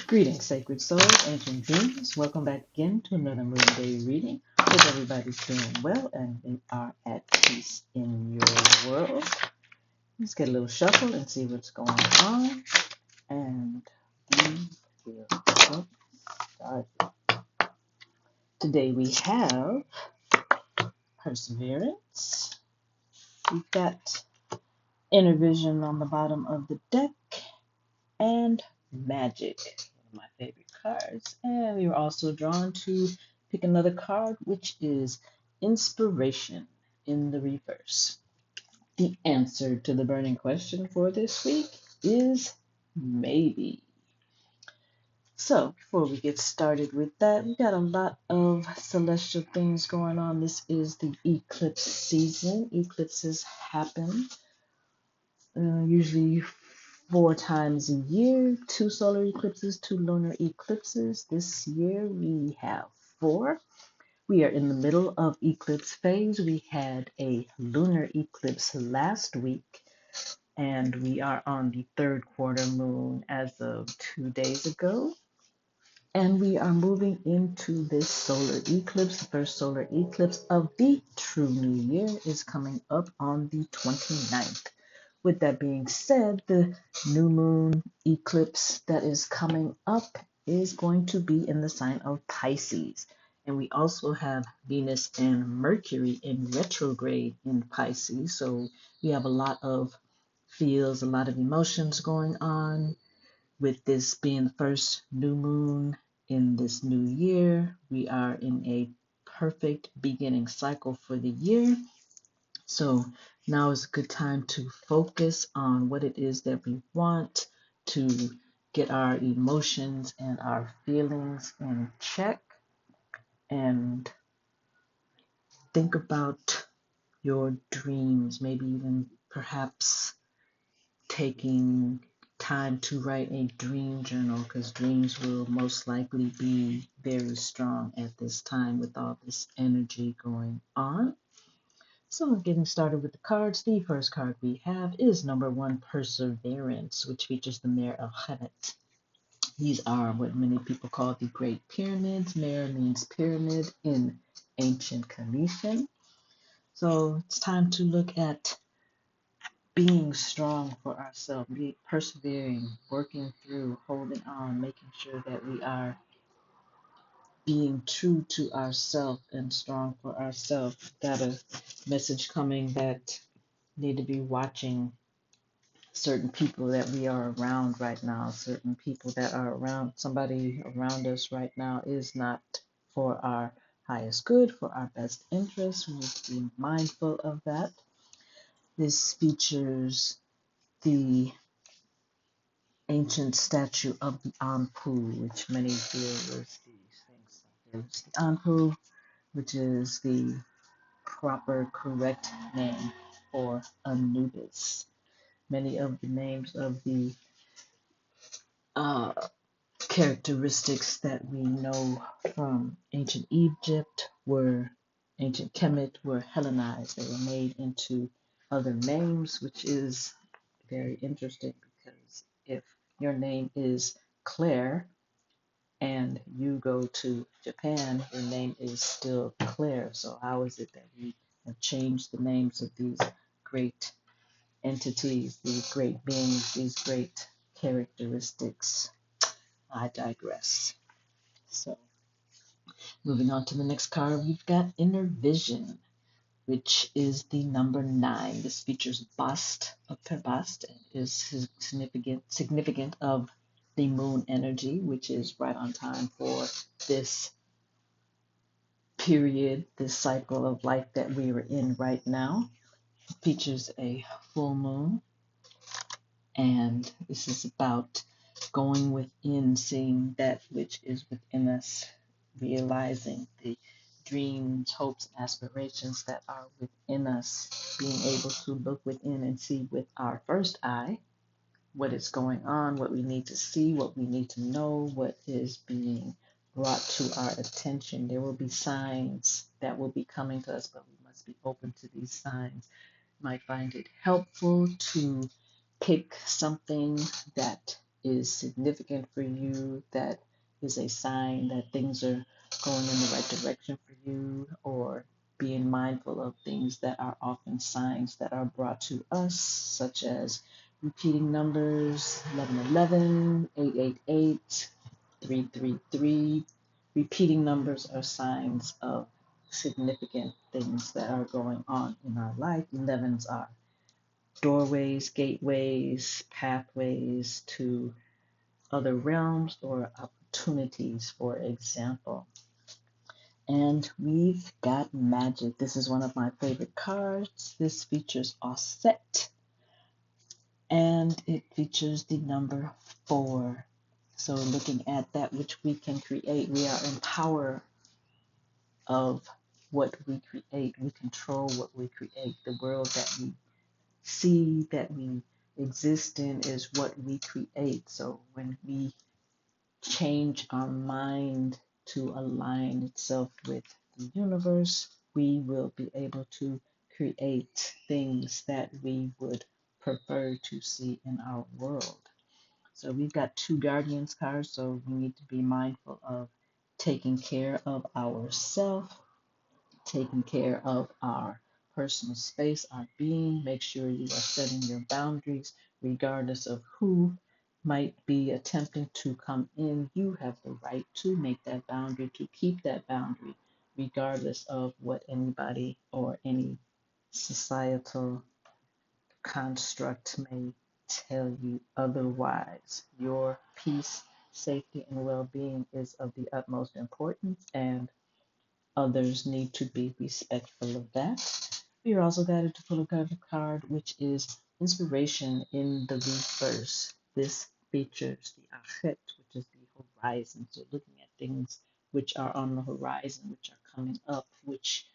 Greetings, sacred souls, ancient beings. Welcome back again to another Moonday Reading. Hope everybody's doing well and they are at peace in your world. Let's get a little shuffle and see what's going on. And we will get started. Today we have Perseverance. We've got Inner Vision on the bottom of the deck and Magic, one of my favorite cards. And we were also drawn to pick another card, which is Inspiration in the reverse. The answer to the burning question for this week is maybe. So before we get started with that, we got a lot of celestial things going on. This is the eclipse season. Eclipses happen usually 4 times a year, 2 solar eclipses, 2 lunar eclipses. This year we have 4. We are in the middle of eclipse phase. We had a lunar eclipse last week, and we are on the 3rd quarter moon as of 2 days ago. And we are moving into this solar eclipse. The first solar eclipse of the true new year is coming up on the 29th. With that being said, the new moon eclipse that is coming up is going to be in the sign of Pisces. And we also have Venus and Mercury in retrograde in Pisces. So we have a lot of feels, a lot of emotions going on. With this being the first new moon in this new year, we are in a perfect beginning cycle for the year. So now is a good time to focus on what it is that we want, to get our emotions and our feelings in check, and think about your dreams, maybe even perhaps taking time to write a dream journal, because dreams will most likely be very strong at this time with all this energy going on. So getting started with the cards, the first card we have is number 1, Perseverance, which features the Mare of Hemet. These are what many people call the Great Pyramids. Mare means pyramid in ancient Phoenician. So it's time to look at being strong for ourselves, persevering, working through, holding on, making sure that we are being true to ourselves and strong for ourselves. Got a message coming that need to be watching certain people that we are around right now. Certain people that are around, somebody around us right now is not for our highest good, for our best interest. We need to be mindful of that. This features the ancient statue of the Anpu, which many feel is these things. There's the Anpu, which is the proper, correct name for Anubis. Many of the names of the uh, characteristics that we know from ancient Egypt ancient Kemet were Hellenized. They were made into other names, which is very interesting because if your name is Claire and you go to Japan, your name is still Claire. So how is it that we have changed the names of these great entities, these great beings, these great characteristics? I digress. So moving on to the next card, we've got Inner Vision, which is the number 9. This features bust, a bust, and is significant of the moon energy, which is right on time for this period, this cycle of life that we are in right now. It features a full moon, and this is about going within, seeing that which is within us, realizing the dreams, hopes, and aspirations that are within us, being able to look within and see with our first eye what is going on, what we need to see, what we need to know, what is being brought to our attention. There will be signs that will be coming to us, but we must be open to these signs. Might find it helpful to pick something that is significant for you, that is a sign that things are going in the right direction for you, or being mindful of things that are often signs that are brought to us, such as repeating numbers 1111, 888, 333. Repeating numbers are signs of significant things that are going on in our life. 11s are doorways, gateways, pathways to other realms or opportunities, for example. And we've got magic. This is one of my favorite cards. This features offset and it features the number 4. So looking at that which we can create, we are in power of what we create. We control what we create. The world that we see, that we exist in, is what we create. So when we change our mind to align itself with the universe, we will be able to create things that we would prefer to see in our world. So we've got 2 guardians cards, so we need to be mindful of taking care of ourselves, taking care of our personal space, our being. Make sure you are setting your boundaries regardless of who might be attempting to come in. You have the right to make that boundary, to keep that boundary, regardless of what anybody or any societal construct may tell you otherwise. Your peace, safety, and well being is of the utmost importance, and others need to be respectful of that. We are also guided to pull a card, which is inspiration in the reverse. This features the achet, which is the horizon. So looking at things which are on the horizon, which are coming up, which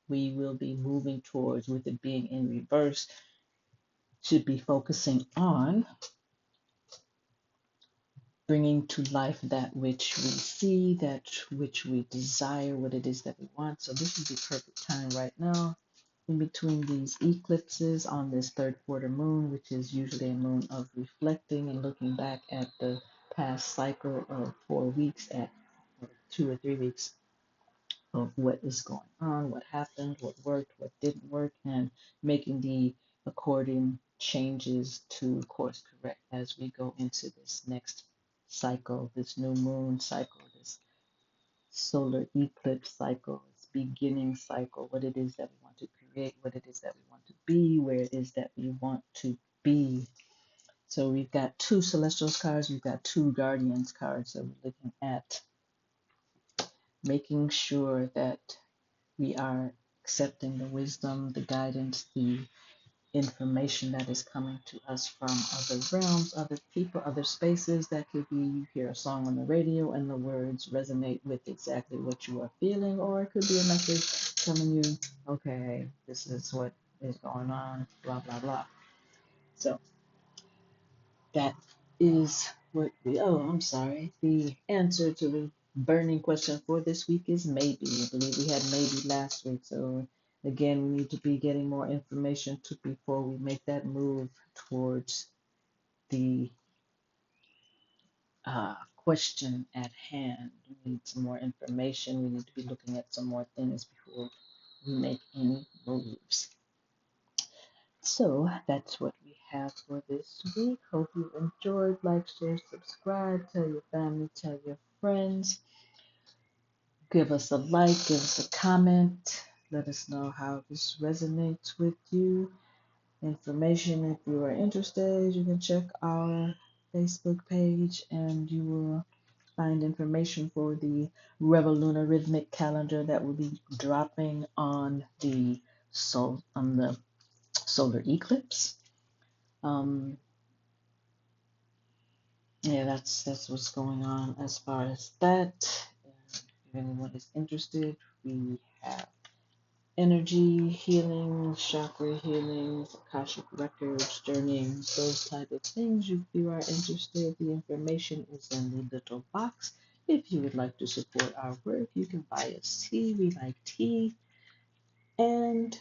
we will be moving towards, with it being in reverse, should be focusing on bringing to life that which we see, that which we desire, what it is that we want. So this would be perfect time right now in between these eclipses on this third quarter moon, which is usually a moon of reflecting and looking back at the past cycle of 4 weeks, at or 2 or 3 weeks, of what is going on, what happened, what worked, what didn't work, and making the according changes to course correct as we go into this next cycle, this new moon cycle, this solar eclipse cycle, this beginning cycle, what it is that we want to create, what it is that we want to be, where it is that we want to be. So we've got 2 celestials cards, we've got 2 guardians cards. So we're looking at making sure that we are accepting the wisdom, the guidance, the information that is coming to us from other realms, other people, other spaces. That could be you hear a song on the radio and the words resonate with exactly what you are feeling, or it could be a message telling you, okay, this is what is going on, blah, blah, blah. So that is what I'm sorry. The answer to the burning question for this week is maybe. I believe we had maybe last week. So again, we need to be getting more information before we make that move towards the question at hand. We need some more information. We need to be looking at some more things before we make any moves. So that's what we have for this week. Hope you enjoyed. Like, share, subscribe, tell your family, tell your friends. Give us a like, give us a comment. Let us know how this resonates with you. Information, if you are interested, you can check our Facebook page and you will find information for the Revolunar Rhythmic Calendar that will be dropping on the solar eclipse. Yeah, that's what's going on as far as that. And if anyone is interested, we have energy healing, chakra healings, Akashic records, journeyings, those type of things. If you are interested, the information is in the little box. If you would like to support our work, you can buy us tea. We like tea. And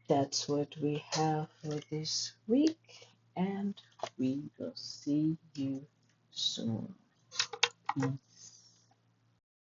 that's what we have for this week. And